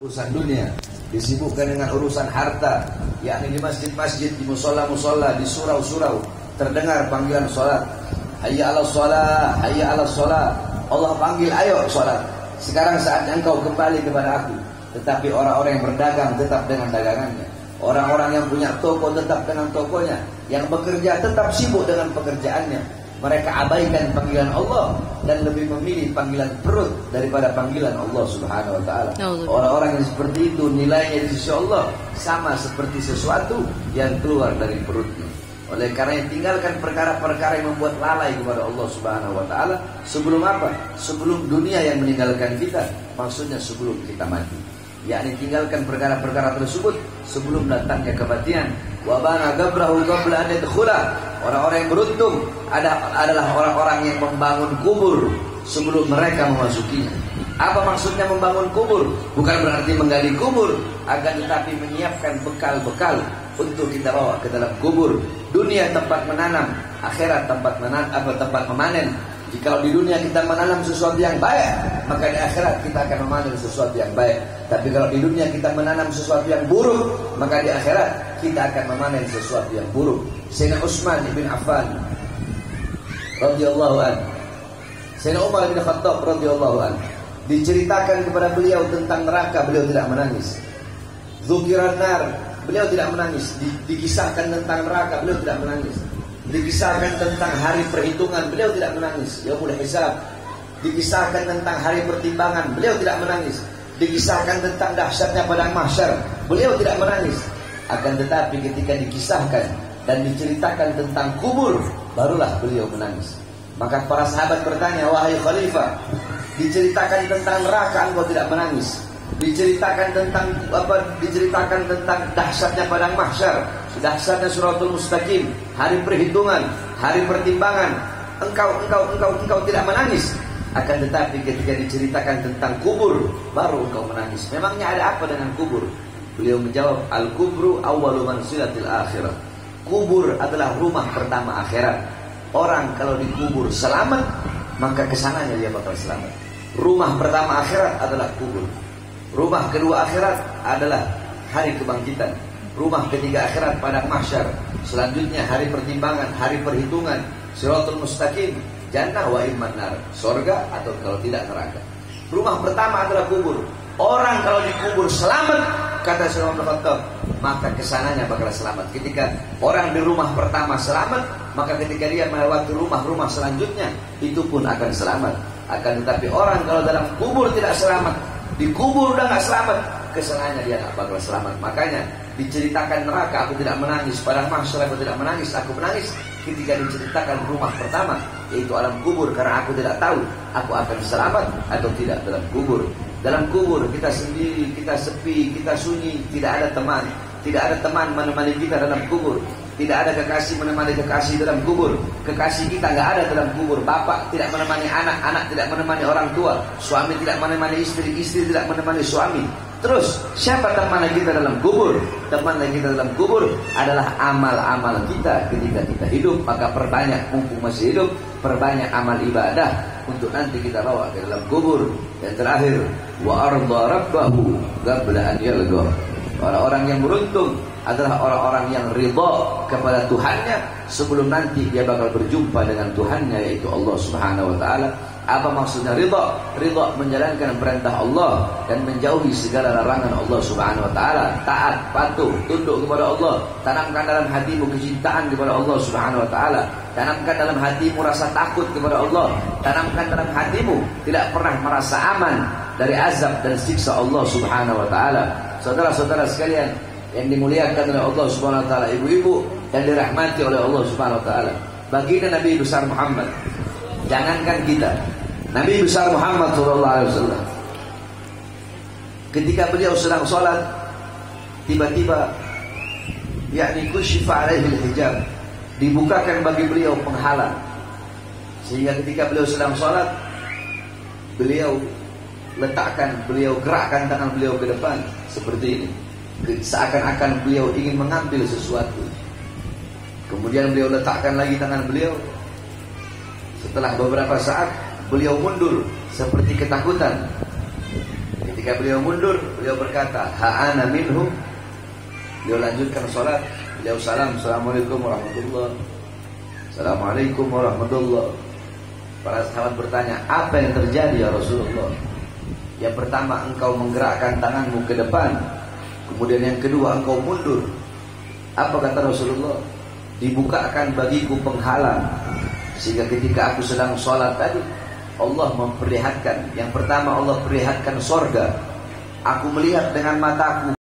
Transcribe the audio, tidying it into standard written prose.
Urusan dunia, disibukkan dengan urusan harta, yakni di masjid-masjid, di musola-musola, di surau-surau terdengar panggilan sholat. Hayya 'alas shalah, hayya 'alas shalah. Allah panggil, ayo sholat. Sekarang saatnya engkau kembali kepada aku. Tetapi orang-orang yang berdagang tetap dengan dagangannya. Orang-orang yang punya toko tetap dengan tokonya. Yang bekerja tetap sibuk dengan pekerjaannya. Mereka abaikan panggilan Allah dan lebih memilih panggilan perut daripada panggilan Allah Subhanahu wa taala. Orang-orang yang seperti itu nilainya di sisi Allah sama seperti sesuatu yang keluar dari perutnya. Oleh karena tinggalkan perkara-perkara yang membuat lalai kepada Allah Subhanahu wa taala. Sebelum apa? Sebelum dunia yang meninggalkan kita, maksudnya sebelum kita mati. Yakni tinggalkan perkara-perkara tersebut sebelum datangnya kematian. Wa bana qabrahu qabla an yadkhula. Orang-orang yang beruntung adalah orang-orang yang membangun kubur sebelum mereka memasukinya. Apa maksudnya membangun kubur? Bukan berarti menggali kubur, akan tetapi menyiapkan bekal-bekal untuk kita bawa ke dalam kubur. Dunia tempat menanam, akhirat tempat memanen. Jika di dunia kita menanam sesuatu yang baik, maka di akhirat kita akan memanen sesuatu yang baik. Tapi kalau di dunia kita menanam sesuatu yang buruk, maka di akhirat kita akan memanen sesuatu yang buruk. Sayyidina Utsman bin Affan radhiyallahu anhu, Sayyidina Umar bin Khattab radhiyallahu anhu, diceritakan kepada beliau tentang neraka, beliau tidak menangis. Dzukiran nar, beliau tidak menangis. Dikisahkan tentang neraka, beliau tidak menangis. Dikisahkan tentang hari perhitungan, beliau tidak menangis. Yaumul hisab. Dikisahkan tentang hari pertimbangan, beliau tidak menangis. Dikisahkan tentang dahsyatnya padang mahsyar, beliau tidak menangis. Akan tetapi ketika dikisahkan dan diceritakan tentang kubur, barulah beliau menangis. Maka para sahabat bertanya, wahai khalifah, diceritakan tentang neraka engkau tidak menangis, diceritakan tentang dahsyatnya padang mahsyar, dahsyatnya siratul mustaqim, hari perhitungan, hari pertimbangan, engkau tidak menangis. Akan tetapi ketika diceritakan tentang kubur, baru engkau menangis. Memangnya ada apa dengan kubur? Beliau menjawab, al-kubru awwalu manzilatil akhirah. Kubur adalah rumah pertama akhirat. Orang kalau dikubur selamat, maka kesananya dia bakal selamat. Rumah pertama akhirat adalah kubur. Rumah kedua akhirat adalah hari kebangkitan. Rumah ketiga akhirat pada mahsyar. Selanjutnya hari pertimbangan, hari perhitungan, siratul mustaqim, jannah wa imman nar, surga atau kalau tidak neraka. Rumah pertama adalah kubur. Orang kalau dikubur selamat, kata Syekh Umar bin Khattab, maka kesananya bakal selamat. Ketika orang di rumah pertama selamat, maka ketika dia melewati rumah-rumah selanjutnya, itu pun akan selamat. Akan tetapi orang kalau dalam kubur tidak selamat, dikubur udah gak selamat, kesananya dia gak bakal selamat. Makanya diceritakan neraka, aku tidak menangis. Padang mahsyar aku tidak menangis, aku menangis ketika diceritakan rumah pertama, yaitu alam kubur. Karena aku tidak tahu aku akan selamat atau tidak dalam kubur. Dalam kubur kita sendiri, kita sepi, kita sunyi, tidak ada teman. Tidak ada teman menemani kita dalam kubur. Tidak ada kekasih menemani kekasih dalam kubur. Kekasih kita nggak ada dalam kubur. Bapak tidak menemani anak, anak tidak menemani orang tua, suami tidak menemani istri, istri tidak menemani suami. Terus siapa teman kita dalam kubur? Teman kita dalam kubur adalah amal-amal kita ketika kita hidup. Maka perbanyak, mumpung masih hidup, perbanyak amal ibadah untuk nanti kita bawa ke dalam kubur. Yang terakhir, wa arda rabbahu qabla an yalqa. Orang-orang yang beruntung adalah orang-orang yang ridha kepada Tuhannya sebelum nanti dia bakal berjumpa dengan Tuhannya, yaitu Allah Subhanahu wa taala. Apa maksudnya ridha? Ridha menjalankan perintah Allah dan menjauhi segala larangan Allah Subhanahu wa taala. Taat, patuh, tunduk kepada Allah. Tanamkan dalam hatimu kecintaan kepada Allah Subhanahu wa taala. Tanamkan dalam hatimu rasa takut kepada Allah. Tanamkan dalam hatimu tidak pernah merasa aman dari azab dan siksa Allah Subhanahu wa taala. Saudara-saudara sekalian yang dimuliakan oleh Allah Subhanahu wa taala, ibu-ibu yang dirahmati oleh Allah Subhanahu wa taala, baginda Nabi besar Muhammad, jangankan kita, Nabi besar Muhammad sallallahu alaihi wasallam, ketika beliau sedang sholat, tiba-tiba yakni kushifa alaihi hijab, dibukakan bagi beliau penghalang, sehingga ketika beliau sedang sholat, beliau gerakkan tangan beliau ke depan seperti ini, seakan-akan beliau ingin mengambil sesuatu. Kemudian beliau letakkan lagi tangan beliau. Setelah beberapa saat beliau mundur seperti ketakutan. Ketika Ketika beliau mundur, beliau berkata, ha'ana minhum. Beliau lanjutkan sholat. Beliau salam, assalamualaikum warahmatullahi. Assalamualaikum warahmatullahi. Para sahabat bertanya, apa yang terjadi ya Rasulullah? Yang pertama, engkau menggerakkan tanganmu ke depan. Kemudian yang kedua, engkau mundur. Apa kata Rasulullah? Dibukakan bagiku penghalang, sehingga ketika aku sedang sholat tadi, Allah memperlihatkan. Yang pertama, Allah perlihatkan sorga. Aku melihat dengan mataku